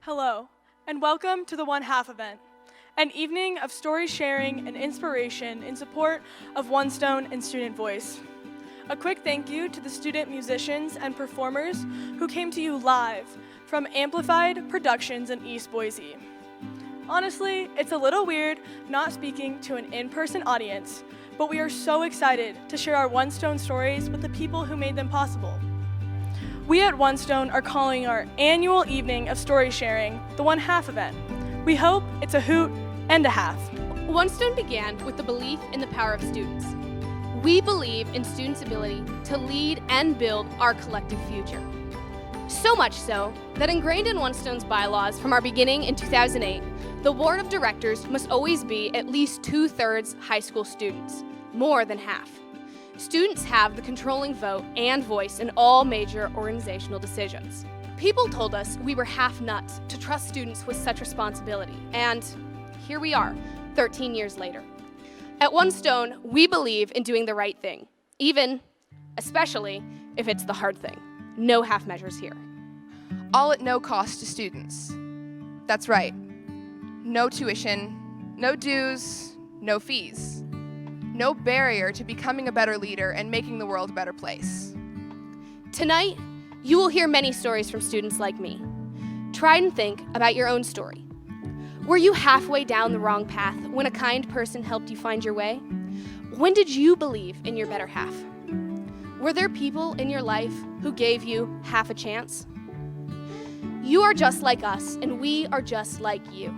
Hello, and welcome to the One Half event, an evening of story sharing and inspiration in support of One Stone and Student Voice. A quick thank you to the student musicians and performers who came to you live from Amplified Productions in East Boise. Honestly, it's a little weird not speaking to an in-person audience, but we are so excited to share our One Stone stories with the people who made them possible. We at One Stone are calling our annual evening of story sharing the One Half event. We hope it's a hoot and a half. One Stone began with the belief in the power of students. We believe in students' ability to lead and build our collective future. So much so that ingrained in One Stone's bylaws from our beginning in 2008, the board of directors must always be at least 2/3 high school students, more than half. Students have the controlling vote and voice in all major organizational decisions. People told us we were half nuts to trust students with such responsibility, and here we are, 13 years later. At One Stone, we believe in doing the right thing, especially if it's the hard thing. No half measures here. All at no cost to students. That's right. No tuition, no dues, no fees. No barrier to becoming a better leader and making the world a better place. Tonight, you will hear many stories from students like me. Try and think about your own story. Were you halfway down the wrong path when a kind person helped you find your way? When did you believe in your better half? Were there people in your life who gave you half a chance? You are just like us, and we are just like you.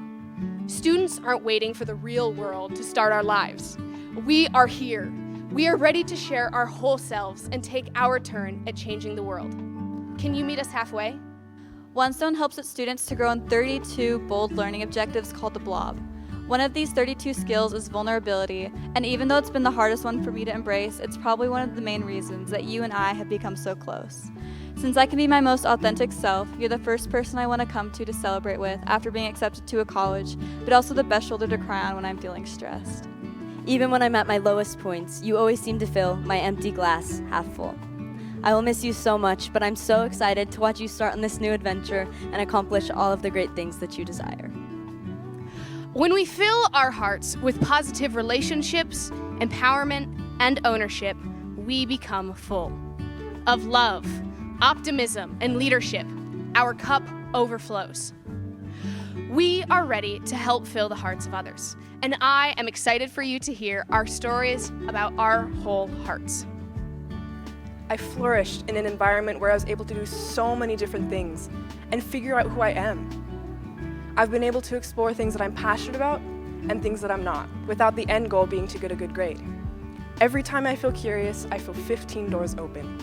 Students aren't waiting for the real world to start our lives. We are here. We are ready to share our whole selves and take our turn at changing the world. Can you meet us halfway? One Stone helps its students to grow in 32 bold learning objectives called the Blob. One of these 32 skills is vulnerability, and even though it's been the hardest one for me to embrace, it's probably one of the main reasons that you and I have become so close. Since I can be my most authentic self, you're the first person I want to come to celebrate with after being accepted to a college, but also the best shoulder to cry on when I'm feeling stressed. Even when I'm at my lowest points, you always seem to fill my empty glass half full. I will miss you so much, but I'm so excited to watch you start on this new adventure and accomplish all of the great things that you desire. When we fill our hearts with positive relationships, empowerment, and ownership, we become full of love, optimism, and leadership. Our cup overflows. We are ready to help fill the hearts of others, and I am excited for you to hear our stories about our whole hearts. I flourished in an environment where I was able to do so many different things and figure out who I am. I've been able to explore things that I'm passionate about and things that I'm not, without the end goal being to get a good grade. Every time I feel curious, I feel 15 doors open.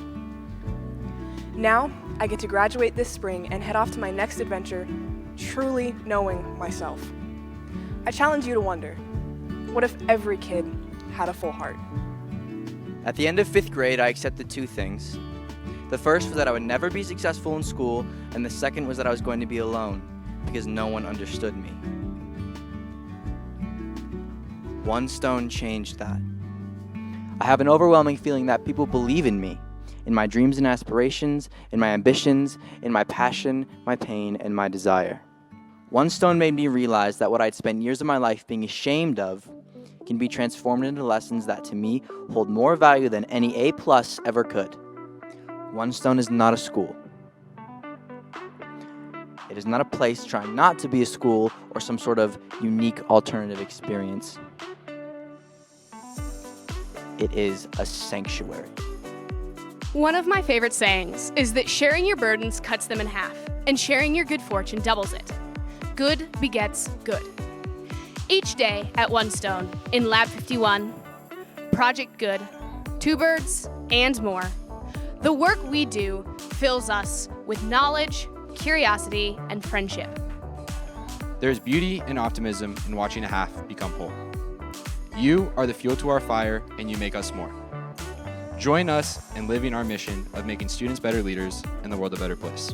Now, I get to graduate this spring and head off to my next adventure, truly knowing myself. I challenge you to wonder, what if every kid had a full heart? At the end of 5th grade, I accepted 2 things. The first was that I would never be successful in school, and the second was that I was going to be alone, because no one understood me. One Stone changed that. I have an overwhelming feeling that people believe in me, in my dreams and aspirations, in my ambitions, in my passion, my pain, and my desire. One Stone made me realize that what I'd spent years of my life being ashamed of can be transformed into lessons that, to me, hold more value than any A+ ever could. One Stone is not a school. It is not a place trying not to be a school or some sort of unique alternative experience. It is a sanctuary. One of my favorite sayings is that sharing your burdens cuts them in half, and sharing your good fortune doubles it. Good begets good. Each day at One Stone, in Lab 51, Project Good, Two Birds, and more, the work we do fills us with knowledge, curiosity, and friendship. There's beauty and optimism in watching a half become whole. You are the fuel to our fire, and you make us more. Join us in living our mission of making students better leaders and the world a better place.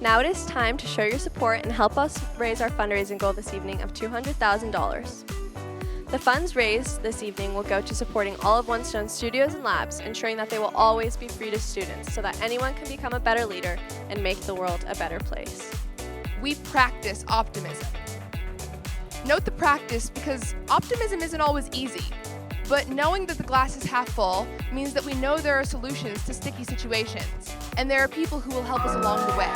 Now it is time to show your support and help us raise our fundraising goal this evening of $200,000. The funds raised this evening will go to supporting all of One Stone's studios and labs, ensuring that they will always be free to students so that anyone can become a better leader and make the world a better place. We practice optimism. Note the practice because optimism isn't always easy, but knowing that the glass is half full means that we know there are solutions to sticky situations, and there are people who will help us along the way.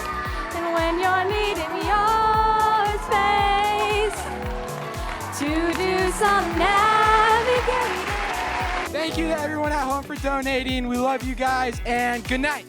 And when you're needing your space to do some navigating. Thank you to everyone at home for donating. We love you guys, and good night.